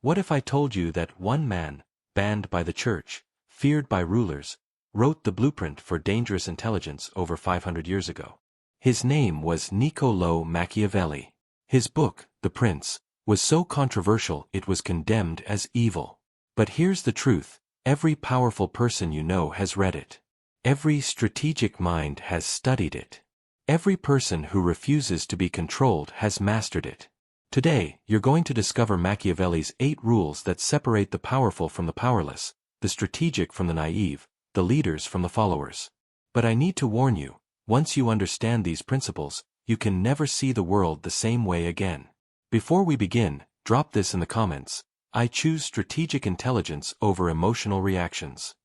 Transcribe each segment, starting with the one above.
What if I told you that one man, banned by the church, feared by rulers, wrote the blueprint for dangerous intelligence over 500 years ago? His name was Niccolò Machiavelli. His book, The Prince, was so controversial it was condemned as evil. But here's the truth, every powerful person you know has read it. Every strategic mind has studied it. Every person who refuses to be controlled has mastered it. Today, you're going to discover Machiavelli's 8 rules that separate the powerful from the powerless, the strategic from the naive, the leaders from the followers. But I need to warn you, once you understand these principles, you can never see the world the same way again. Before we begin, drop this in the comments. I choose strategic intelligence over emotional reactions.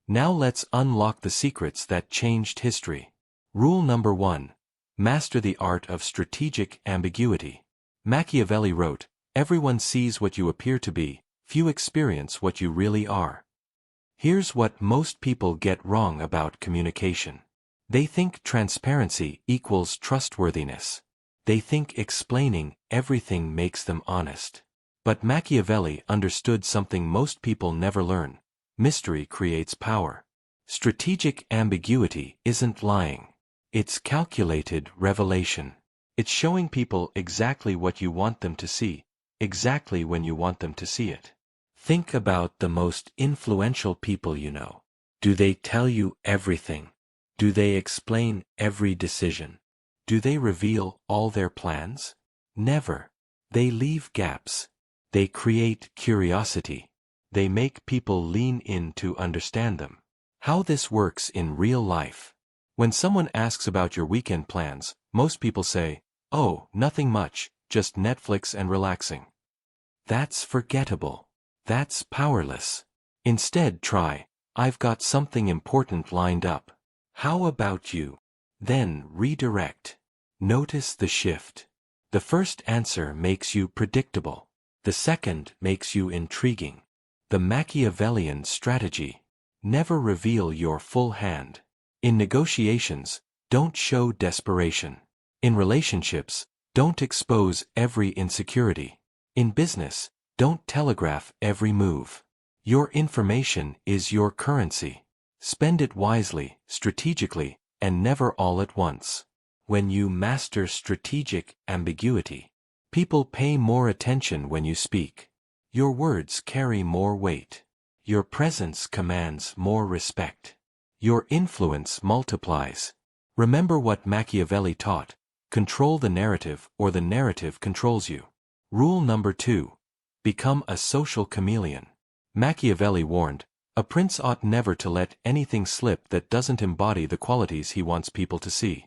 Now let's unlock the secrets that changed history. Rule number 1. Master the art of strategic ambiguity. Machiavelli wrote, "Everyone sees what you appear to be, few experience what you really are." Here's what most people get wrong about communication. They think transparency equals trustworthiness. They think explaining everything makes them honest. But Machiavelli understood something most people never learn. Mystery creates power. Strategic ambiguity isn't lying. It's calculated revelation. It's showing people exactly what you want them to see, exactly when you want them to see it. Think about the most influential people you know. Do they tell you everything? Do they explain every decision? Do they reveal all their plans? Never. They leave gaps. They create curiosity. They make people lean in to understand them. How this works in real life. When someone asks about your weekend plans, most people say, "Oh, nothing much, just Netflix and relaxing." That's forgettable. That's powerless. Instead try, "I've got something important lined up. How about you?" Then redirect. Notice the shift. The first answer makes you predictable. The second makes you intriguing. The Machiavellian strategy. Never reveal your full hand. In negotiations, don't show desperation. In relationships, don't expose every insecurity. In business, don't telegraph every move. Your information is your currency. Spend it wisely, strategically, and never all at once. When you master strategic ambiguity, people pay more attention when you speak. Your words carry more weight. Your presence commands more respect. Your influence multiplies. Remember what Machiavelli taught: control the narrative or the narrative controls you. Rule number 2. Become a social chameleon. Machiavelli warned, a prince ought never to let anything slip that doesn't embody the qualities he wants people to see.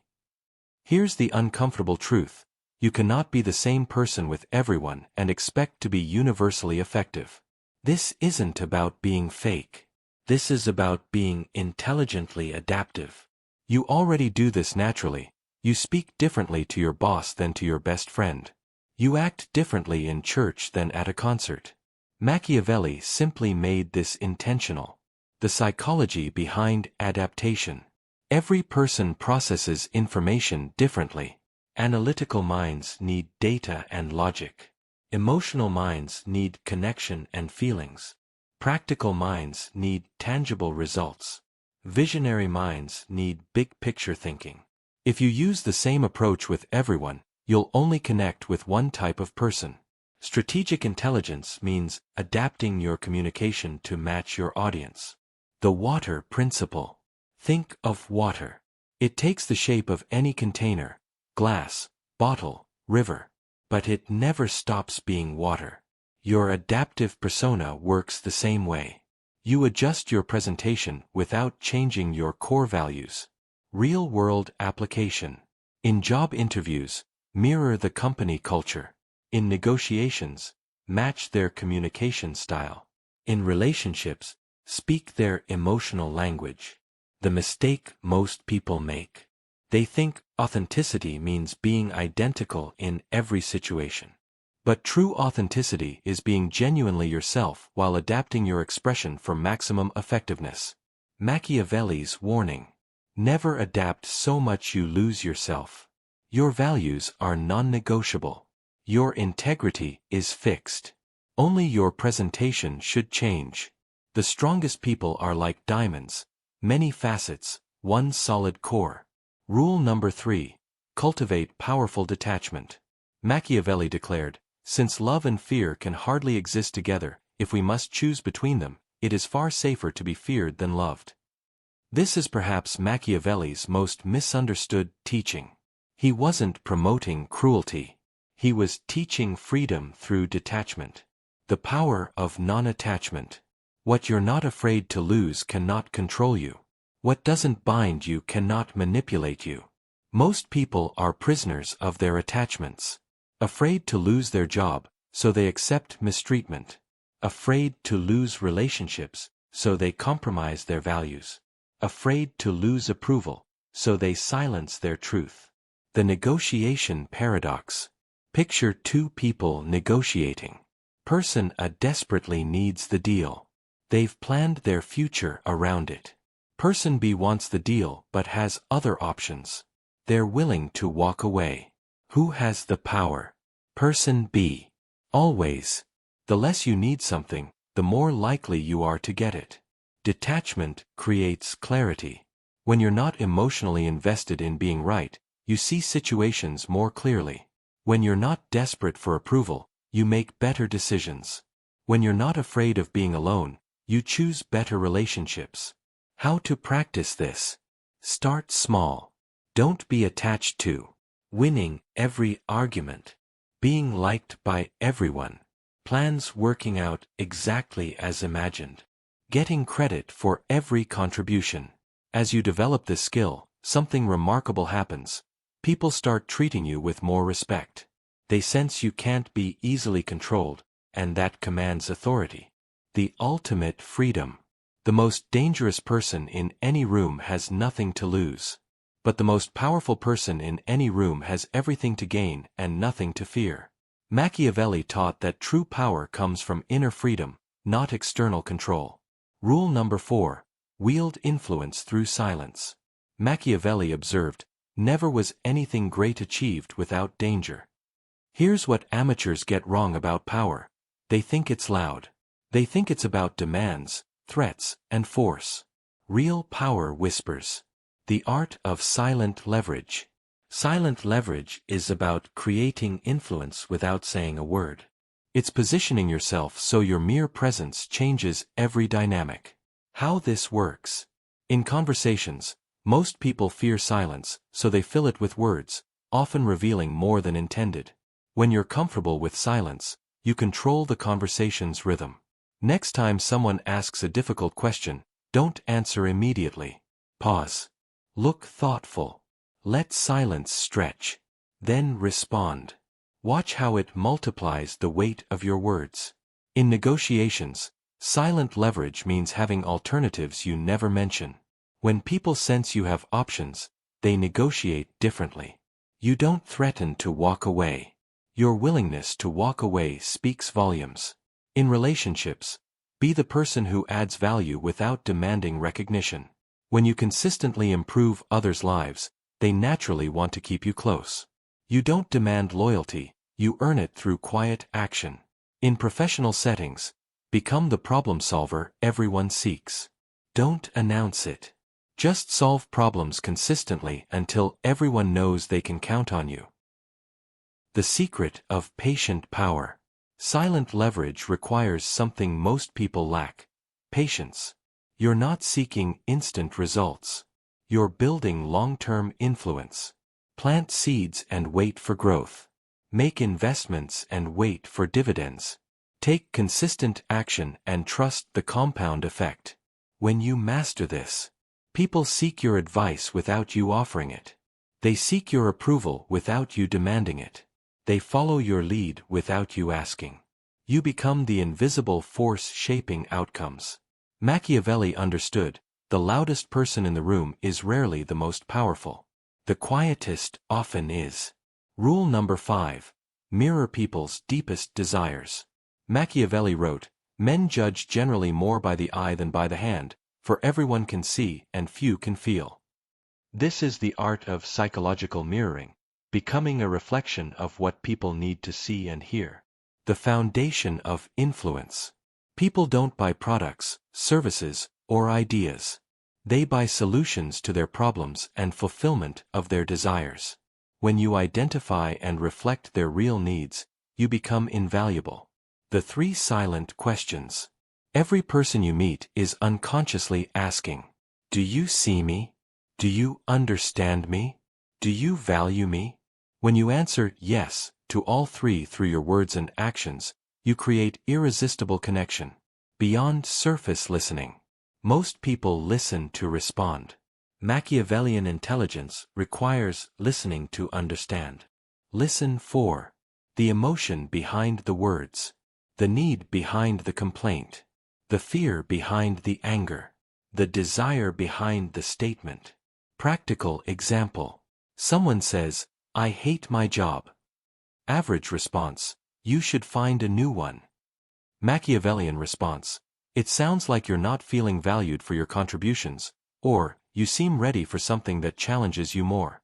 Here's the uncomfortable truth. You cannot be the same person with everyone and expect to be universally effective. This isn't about being fake. This is about being intelligently adaptive. You already do this naturally. You speak differently to your boss than to your best friend. You act differently in church than at a concert. Machiavelli simply made this intentional. The psychology behind adaptation. Every person processes information differently. Analytical minds need data and logic. Emotional minds need connection and feelings. Practical minds need tangible results. Visionary minds need big-picture thinking. If you use the same approach with everyone, you'll only connect with one type of person. Strategic intelligence means adapting your communication to match your audience. The water principle. Think of water. It takes the shape of any container, glass, bottle, river. But it never stops being water. Your adaptive persona works the same way. You adjust your presentation without changing your core values. Real-world application. In job interviews, mirror the company culture. In negotiations, match their communication style. In relationships, speak their emotional language. The mistake most people make. They think authenticity means being identical in every situation. But true authenticity is being genuinely yourself while adapting your expression for maximum effectiveness. Machiavelli's warning. Never adapt so much you lose yourself. Your values are non-negotiable. Your integrity is fixed. Only your presentation should change. The strongest people are like diamonds, many facets, one solid core. Rule number 3. Cultivate powerful detachment. Machiavelli declared, "Since love and fear can hardly exist together, if we must choose between them, it is far safer to be feared than loved." This is perhaps Machiavelli's most misunderstood teaching. He wasn't promoting cruelty. He was teaching freedom through detachment. The power of non-attachment. What you're not afraid to lose cannot control you. What doesn't bind you cannot manipulate you. Most people are prisoners of their attachments. Afraid to lose their job, so they accept mistreatment. Afraid to lose relationships, so they compromise their values. Afraid to lose approval, so they silence their truth. The negotiation paradox. Picture two people negotiating. Person A desperately needs the deal. They've planned their future around it. Person B wants the deal but has other options. They're willing to walk away. Who has the power? Person B. Always. The less you need something, the more likely you are to get it. Detachment creates clarity. When you're not emotionally invested in being right, you see situations more clearly. When you're not desperate for approval, you make better decisions. When you're not afraid of being alone, you choose better relationships. How to practice this? Start small. Don't be attached to winning every argument, being liked by everyone, plans working out exactly as imagined, getting credit for every contribution. As you develop this skill, something remarkable happens. People start treating you with more respect. They sense you can't be easily controlled, and that commands authority. The ultimate freedom. The most dangerous person in any room has nothing to lose. But the most powerful person in any room has everything to gain and nothing to fear. Machiavelli taught that true power comes from inner freedom, not external control. Rule number 4. Wield influence through silence. Machiavelli observed, "Never was anything great achieved without danger." Here's what amateurs get wrong about power. They think it's loud. They think it's about demands, threats, and force. Real power whispers. The art of silent leverage. Silent leverage is about creating influence without saying a word. It's positioning yourself so your mere presence changes every dynamic. How this works. In conversations, most people fear silence, so they fill it with words, often revealing more than intended. When you're comfortable with silence, you control the conversation's rhythm. Next time someone asks a difficult question, don't answer immediately. Pause. Look thoughtful. Let silence stretch. Then respond. Watch how it multiplies the weight of your words. In negotiations, silent leverage means having alternatives you never mention. When people sense you have options, they negotiate differently. You don't threaten to walk away. Your willingness to walk away speaks volumes. In relationships, be the person who adds value without demanding recognition. When you consistently improve others' lives, they naturally want to keep you close. You don't demand loyalty, you earn it through quiet action. In professional settings, become the problem solver everyone seeks. Don't announce it. Just solve problems consistently until everyone knows they can count on you. The secret of patient power. Silent leverage requires something most people lack: patience. You're not seeking instant results. You're building long-term influence. Plant seeds and wait for growth. Make investments and wait for dividends. Take consistent action and trust the compound effect. When you master this, people seek your advice without you offering it. They seek your approval without you demanding it. They follow your lead without you asking. You become the invisible force shaping outcomes. Machiavelli understood, the loudest person in the room is rarely the most powerful. The quietest often is. Rule number 5. Mirror people's deepest desires. Machiavelli wrote, "Men judge generally more by the eye than by the hand, for everyone can see and few can feel." This is the art of psychological mirroring, becoming a reflection of what people need to see and hear. the foundation of influence. People don't buy products, services, or ideas. They buy solutions to their problems and fulfillment of their desires. When you identify and reflect their real needs, you become invaluable. The 3 silent questions. Every person you meet is unconsciously asking, "Do you see me? Do you understand me? Do you value me?" When you answer yes to all 3 through your words and actions, you create irresistible connection. Beyond surface listening. Most people listen to respond. Machiavellian intelligence requires listening to understand. Listen for the emotion behind the words, the need behind the complaint, the fear behind the anger, the desire behind the statement. Practical example. Someone says, "I hate my job." Average response, "You should find a new one." Machiavellian response, "It sounds like you're not feeling valued for your contributions," or, "You seem ready for something that challenges you more."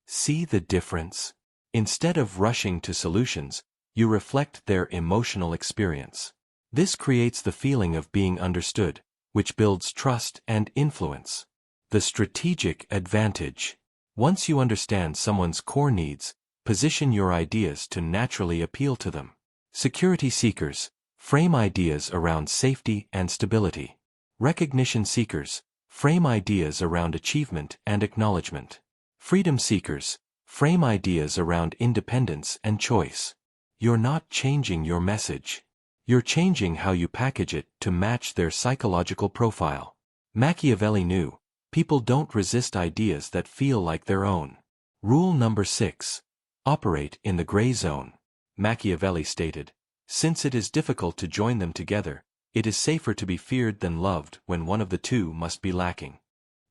See the difference? Instead of rushing to solutions, you reflect their emotional experience. This creates the feeling of being understood, which builds trust and influence. The strategic advantage. Once you understand someone's core needs, position your ideas to naturally appeal to them. Security seekers, frame ideas around safety and stability. Recognition seekers, frame ideas around achievement and acknowledgement. Freedom seekers, frame ideas around independence and choice. You're not changing your message. You're changing how you package it to match their psychological profile. Machiavelli knew, people don't resist ideas that feel like their own. Rule number 6. Operate in the gray zone. Machiavelli stated, "Since it is difficult to join them together, it is safer to be feared than loved when one of the 2 must be lacking."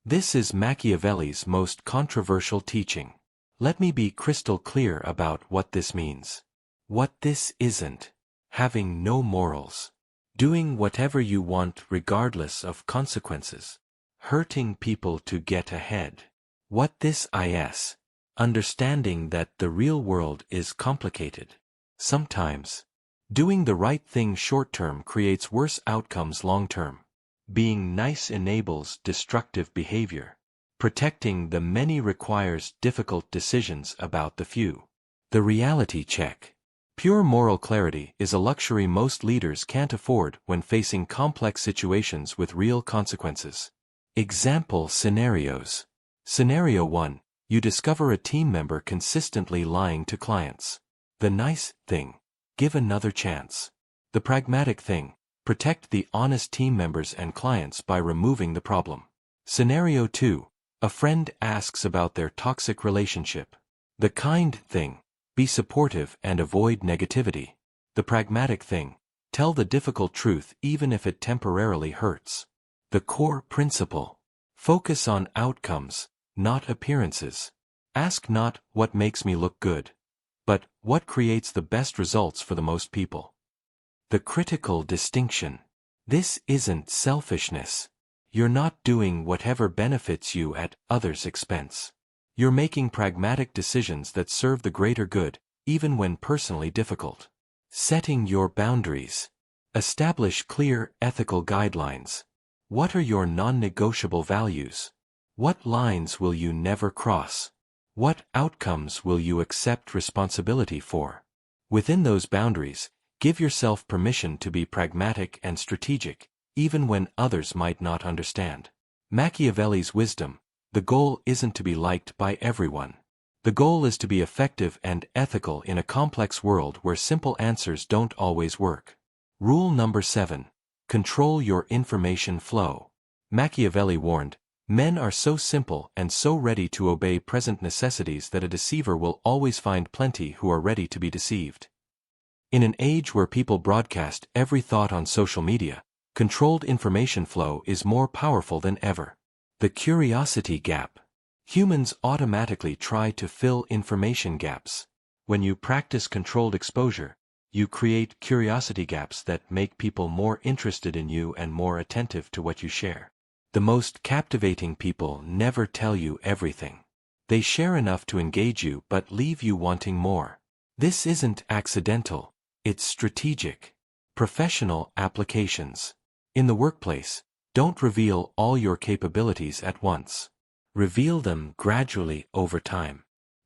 This is Machiavelli's most controversial teaching. Let me be crystal clear about what this means. What this isn't. Having no morals. Doing whatever you want regardless of consequences. Hurting people to get ahead. What this is. Understanding that the real world is complicated. Sometimes. Doing the right thing short-term creates worse outcomes long-term. Being nice enables destructive behavior. Protecting the many requires difficult decisions about the few. The reality check. Pure moral clarity is a luxury most leaders can't afford when facing complex situations with real consequences. Example scenarios. Scenario 1. You discover a team member consistently lying to clients. The nice thing. Give another chance. The pragmatic thing. Protect the honest team members and clients by removing the problem. Scenario 2. A friend asks about their toxic relationship. The kind thing. Be supportive and avoid negativity. The pragmatic thing. Tell the difficult truth even if it temporarily hurts. The core principle. Focus on outcomes, not appearances. Ask not what makes me look good, but what creates the best results for the most people. The critical distinction. This isn't selfishness. You're not doing whatever benefits you at others' expense. You're making pragmatic decisions that serve the greater good, even when personally difficult. Setting your boundaries. Establish clear ethical guidelines. What are your non-negotiable values? What lines will you never cross? What outcomes will you accept responsibility for? Within those boundaries, give yourself permission to be pragmatic and strategic, even when others might not understand. Machiavelli's wisdom. The goal isn't to be liked by everyone. The goal is to be effective and ethical in a complex world where simple answers don't always work. Rule number 7. Control your information flow. Machiavelli warned, men are so simple and so ready to obey present necessities that a deceiver will always find plenty who are ready to be deceived. In an age where people broadcast every thought on social media, controlled information flow is more powerful than ever. The curiosity gap. Humans automatically try to fill information gaps. When you practice controlled exposure, you create curiosity gaps that make people more interested in you and more attentive to what you share. The most captivating people never tell you everything. They share enough to engage you but leave you wanting more. This isn't accidental. It's strategic. Professional applications. In the workplace, don't reveal all your capabilities at once. Reveal them gradually over time.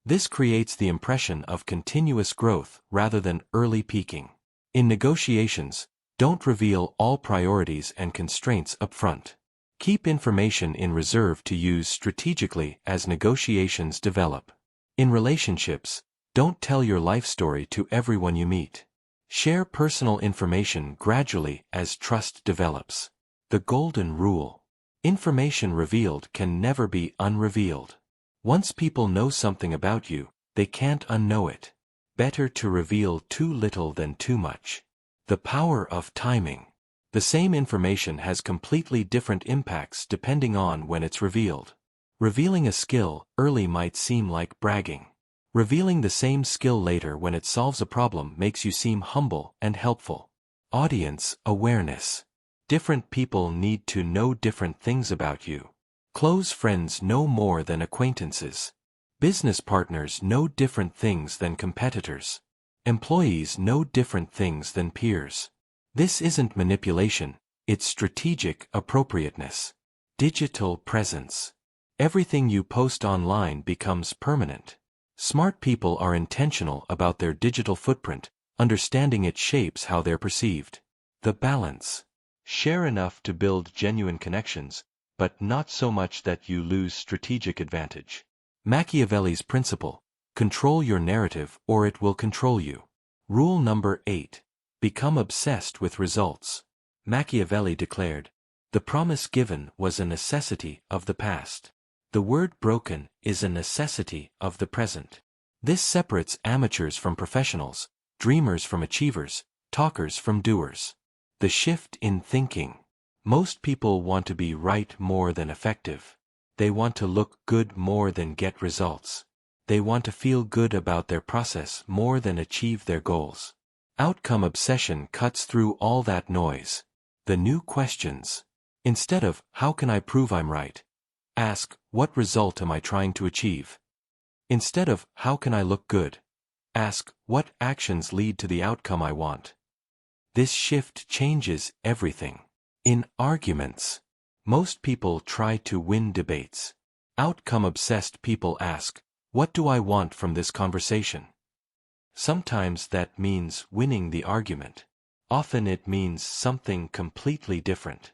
This creates the impression of continuous growth rather than early peaking. In negotiations, don't reveal all priorities and constraints upfront. Keep information in reserve to use strategically as negotiations develop. In relationships, don't tell your life story to everyone you meet. Share personal information gradually as trust develops. The golden rule. Information revealed can never be unrevealed. Once people know something about you, they can't unknow it. Better to reveal too little than too much. The power of timing. The same information has completely different impacts depending on when it's revealed. Revealing a skill early might seem like bragging. Revealing the same skill later when it solves a problem makes you seem humble and helpful. Audience awareness. Different people need to know different things about you. Close friends know more than acquaintances. Business partners know different things than competitors. Employees know different things than peers. This isn't manipulation, it's strategic appropriateness. Digital presence. Everything you post online becomes permanent. Smart people are intentional about their digital footprint, understanding it shapes how they're perceived. The balance. Share enough to build genuine connections, but not so much that you lose strategic advantage. Machiavelli's principle: control your narrative or it will control you. Rule number 8. Become obsessed with results. Machiavelli declared, "The promise given was a necessity of the past. The word broken is a necessity of the present." This separates amateurs from professionals, dreamers from achievers, talkers from doers. The shift in thinking. Most people want to be right more than effective. They want to look good more than get results. They want to feel good about their process more than achieve their goals. Outcome obsession cuts through all that noise. The new questions. Instead of, "How can I prove I'm right?" ask, "What result am I trying to achieve?" Instead of, "How can I look good?" ask, "What actions lead to the outcome I want?" This shift changes everything. In arguments, most people try to win debates. Outcome-obsessed people ask, "What do I want from this conversation?" Sometimes that means winning the argument. Often it means something completely different.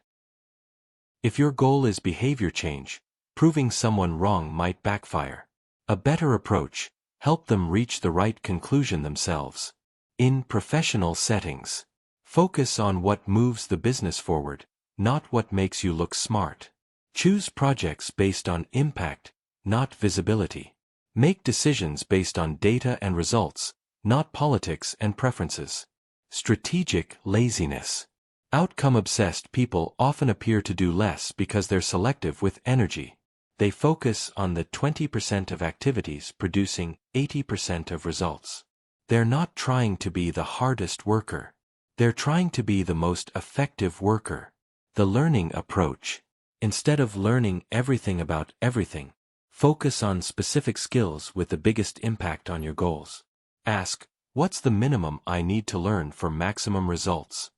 If your goal is behavior change, proving someone wrong might backfire. A better approach: help them reach the right conclusion themselves. In professional settings, focus on what moves the business forward, not what makes you look smart. Choose projects based on impact, not visibility. Make decisions based on data and results, not politics and preferences. Strategic laziness. Outcome-obsessed people often appear to do less because they're selective with energy. They focus on the 20% of activities producing 80% of results. They're not trying to be the hardest worker. They're trying to be the most effective worker. The learning approach. Instead of learning everything about everything, focus on specific skills with the biggest impact on your goals. Ask, "What's the minimum I need to learn for maximum results?"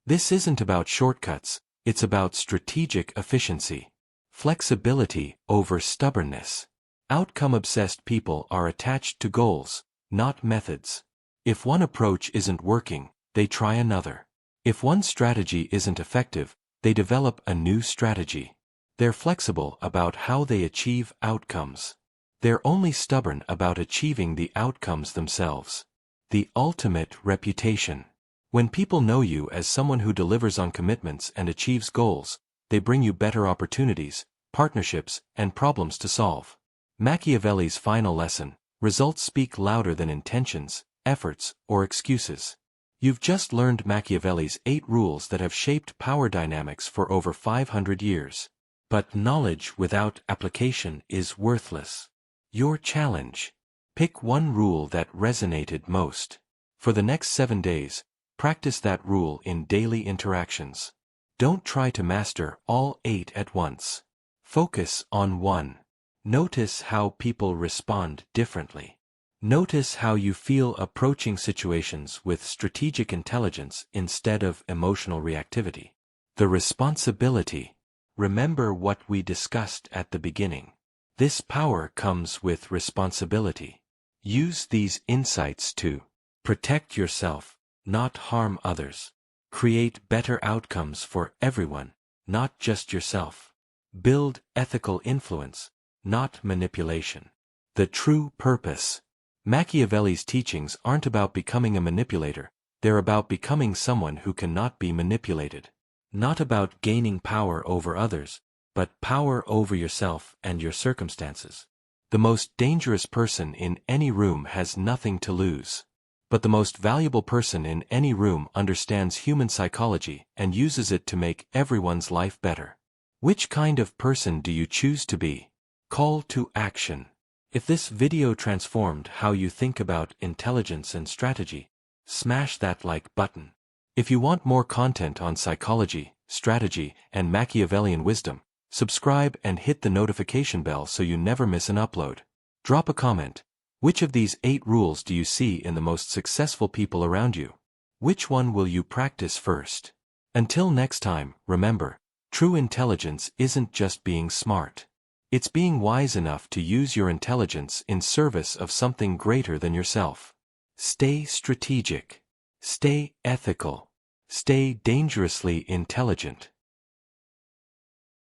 This isn't about shortcuts, it's about strategic efficiency. Flexibility over stubbornness. Outcome-obsessed people are attached to goals, not methods. If one approach isn't working, they try another. If one strategy isn't effective, they develop a new strategy. They're flexible about how they achieve outcomes. They're only stubborn about achieving the outcomes themselves. The ultimate reputation. When people know you as someone who delivers on commitments and achieves goals, they bring you better opportunities, partnerships, and problems to solve. Machiavelli's final lesson: results speak louder than intentions, efforts, or excuses. You've just learned Machiavelli's 8 rules that have shaped power dynamics for over 500 years. But knowledge without application is worthless. Your challenge: pick one rule that resonated most. For the next 7 days, practice that rule in daily interactions. Don't try to master all 8 at once. Focus on one. Notice how people respond differently. Notice how you feel approaching situations with strategic intelligence instead of emotional reactivity. The responsibility. Remember what we discussed at the beginning. This power comes with responsibility. Use these insights to protect yourself, not harm others. Create better outcomes for everyone, not just yourself. Build ethical influence, not manipulation. The true purpose. Machiavelli's teachings aren't about becoming a manipulator, they're about becoming someone who cannot be manipulated. Not about gaining power over others, but power over yourself and your circumstances. The most dangerous person in any room has nothing to lose. But the most valuable person in any room understands human psychology and uses it to make everyone's life better. Which kind of person do you choose to be? Call to action. If this video transformed how you think about intelligence and strategy, smash that like button. If you want more content on psychology, strategy, and Machiavellian wisdom, subscribe and hit the notification bell so you never miss an upload. Drop a comment. Which of these 8 rules do you see in the most successful people around you? Which one will you practice first? Until next time, remember, true intelligence isn't just being smart. It's being wise enough to use your intelligence in service of something greater than yourself. Stay strategic. Stay ethical. Stay dangerously intelligent.